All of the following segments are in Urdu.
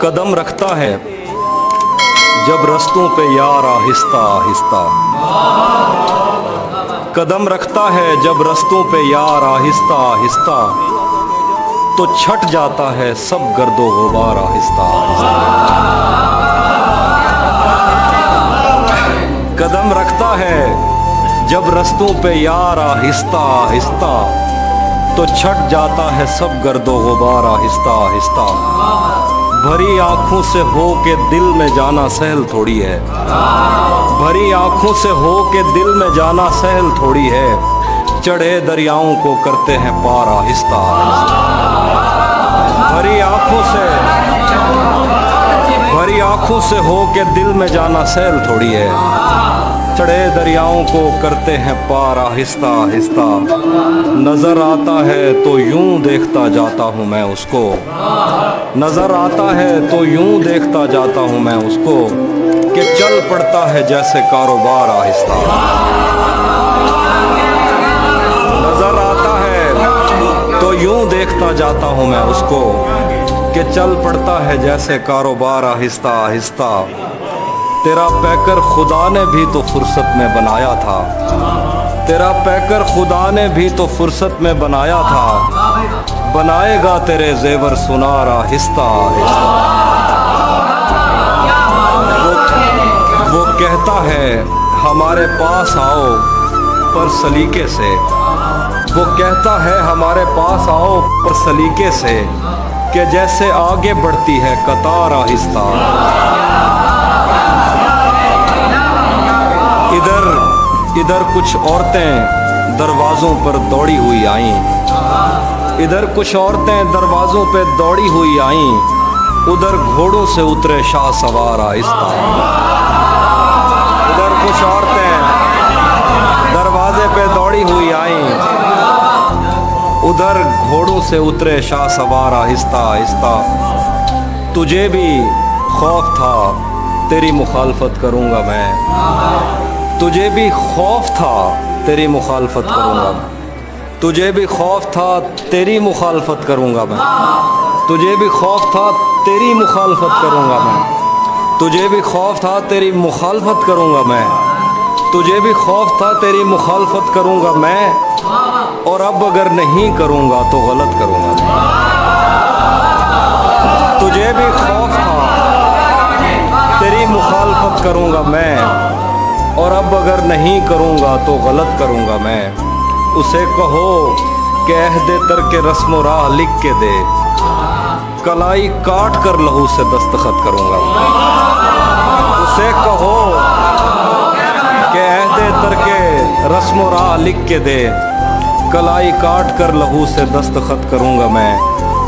قدم رکھتا ہے جب رستوں پہ یار آہستہ آہستہ، قدم رکھتا ہے جب رستوں پہ یار آہستہ آہستہ، تو چھٹ جاتا ہے سب گرد و غبار آہستہ آہستہ۔ قدم رکھتا ہے جب رستوں پہ یار آہستہ آہستہ، تو چھٹ جاتا ہے سب گرد و غبار آہستہ آہستہ۔ بھری آنکھوں سے ہو کے دل میں جانا سہل تھوڑی ہے، بھری آنکھوں سے ہو کے دل میں جانا سہل تھوڑی ہے، چڑھے دریاؤں کو کرتے ہیں پار آہستہ آہستہ۔ بھری آنکھوں سے ہو کے دل میں جانا سہل تھوڑی ہے، چڑھے دریاؤں کو کرتے ہیں پار آہستہ آہستہ۔ نظر آتا ہے تو یوں دیکھتا جاتا ہوں میں اس کو، نظر آتا ہے تو یوں دیکھتا جاتا ہوں میں اس کو، کہ چل پڑتا ہے جیسے کاروبار آہستہ۔ نظر آتا ہے تو یوں دیکھتا جاتا ہوں میں اس کو، کہ چل پڑتا ہے جیسے کاروبار آہستہ آہستہ۔ تیرا پیکر خدا نے بھی تو فرصت میں بنایا تھا، تیرا پیکر خدا نے بھی تو فرصت میں بنایا تھا، بنائے گا تیرے زیور سنار آہستہ آہستہ۔ وہ کہتا ہے ہمارے پاس آؤ پر سلیقے سے، وہ کہتا ہے ہمارے پاس آؤ پر سلیقے سے، کہ جیسے آگے بڑھتی ہے قطار آہستہ۔ ادھر کچھ عورتیں دروازوں پر دوڑی ہوئی آئیں، ادھر کچھ عورتیں دروازوں پہ دوڑی ہوئی آئیں، ادھر گھوڑوں سے اترے شاہ سوار آہستہ۔ ادھر کچھ عورتیں دروازے پہ دوڑی ہوئی آئیں، ادھر گھوڑوں سے اترے شاہ سوار آہستہ آہستہ۔ تجھے بھی خوف تھا تیری مخالفت کروں گا میں، تجھے بھی خوف تھا تیری مخالفت کروں گا، تجھے بھی خوف تھا تیری مخالفت کروں گا میں، تجھے بھی خوف تھا تیری مخالفت کروں گا میں، تجھے بھی خوف تھا تیری مخالفت کروں گا میں، تجھے بھی خوف تھا تیری مخالفت کروں گا میں، اور اب اگر نہیں کروں گا تو غلط کروں گا۔ تجھے بھی خوف تھا تیری مخالفت کروں گا میں، اور اب اگر نہیں کروں گا تو غلط کروں گا میں۔ اسے کہو کہ عہد ترک رسم و راہ لکھ کے دے، کلائی کاٹ کر لہو سے دستخط کروں گا۔ اسے کہو کہ عہد ترک رسم و راہ لکھ کے دے، کلائی کاٹ کر لہو سے دستخط کروں گا میں۔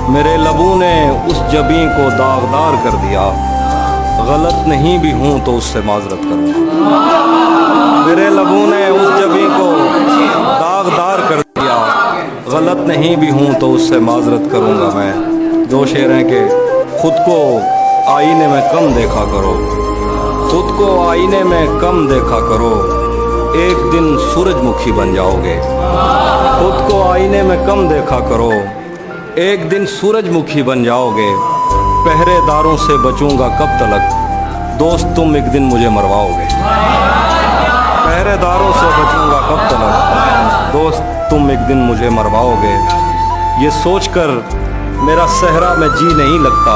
میرے لبوں نے اس جبیں کو داغدار کر دیا، غلط نہیں بھی ہوں تو اس سے معذرت کروں گا۔ میرے لبوں نے اس جبیں کو داغدار کر دیا، غلط نہیں بھی ہوں تو اس سے معذرت کروں گا میں۔ دو شعر ہیں کہ خود کو آئینے میں کم دیکھا کرو، خود کو آئینے میں کم دیکھا کرو، ایک دن سورج مکھی بن جاؤ گے۔ خود کو آئینے میں کم دیکھا کرو، ایک دن سورج مکھی بن جاؤ گے۔ پہرے داروں سے بچوں گا کب تلک، دوست تم ایک دن مجھے مرواؤ گے۔ پہرے داروں سے بچوں گا کب تلک، دوست تم ایک دن مجھے مرواؤ گے۔ یہ سوچ کر میرا صحرا میں جی نہیں لگتا،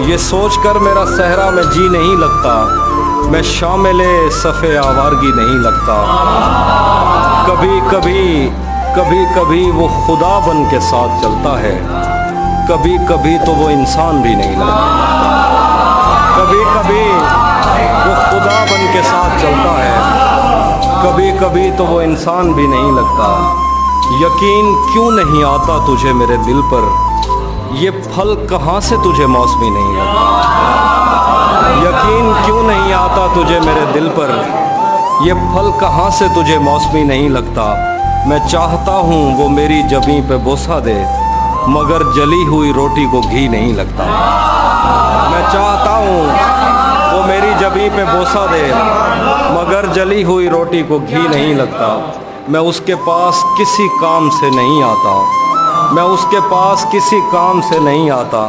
یہ سوچ کر میرا صحرا میں جی نہیں لگتا، میں شامل صفِ آوارگی نہیں لگتا۔ کبھی کبھی کبھی کبھی وہ خدا بن کے ساتھ چلتا ہے، کبھی کبھی تو وہ انسان بھی نہیں لگتا۔ کبھی کبھی وہ خدا بن کے ساتھ چلتا ہے، کبھی کبھی تو وہ انسان بھی نہیں لگتا۔ یقین کیوں نہیں آتا تجھے میرے دل پر، یہ پھل کہاں سے تجھے موسمی نہیں لگتا۔ یقین کیوں نہیں آتا تجھے میرے دل پر، یہ پھل کہاں سے تجھے موسمی نہیں لگتا۔ میں چاہتا ہوں وہ میری جبیں پہ بوسہ دے، مگر جلی ہوئی روٹی کو گھی نہیں لگتا۔ میں چاہتا ہوں وہ میری جبیں پہ بوسہ دے، مگر جلی ہوئی روٹی کو گھی نہیں لگتا۔ میں اس کے پاس کسی کام سے نہیں آتا، میں اس کے پاس کسی کام سے نہیں آتا،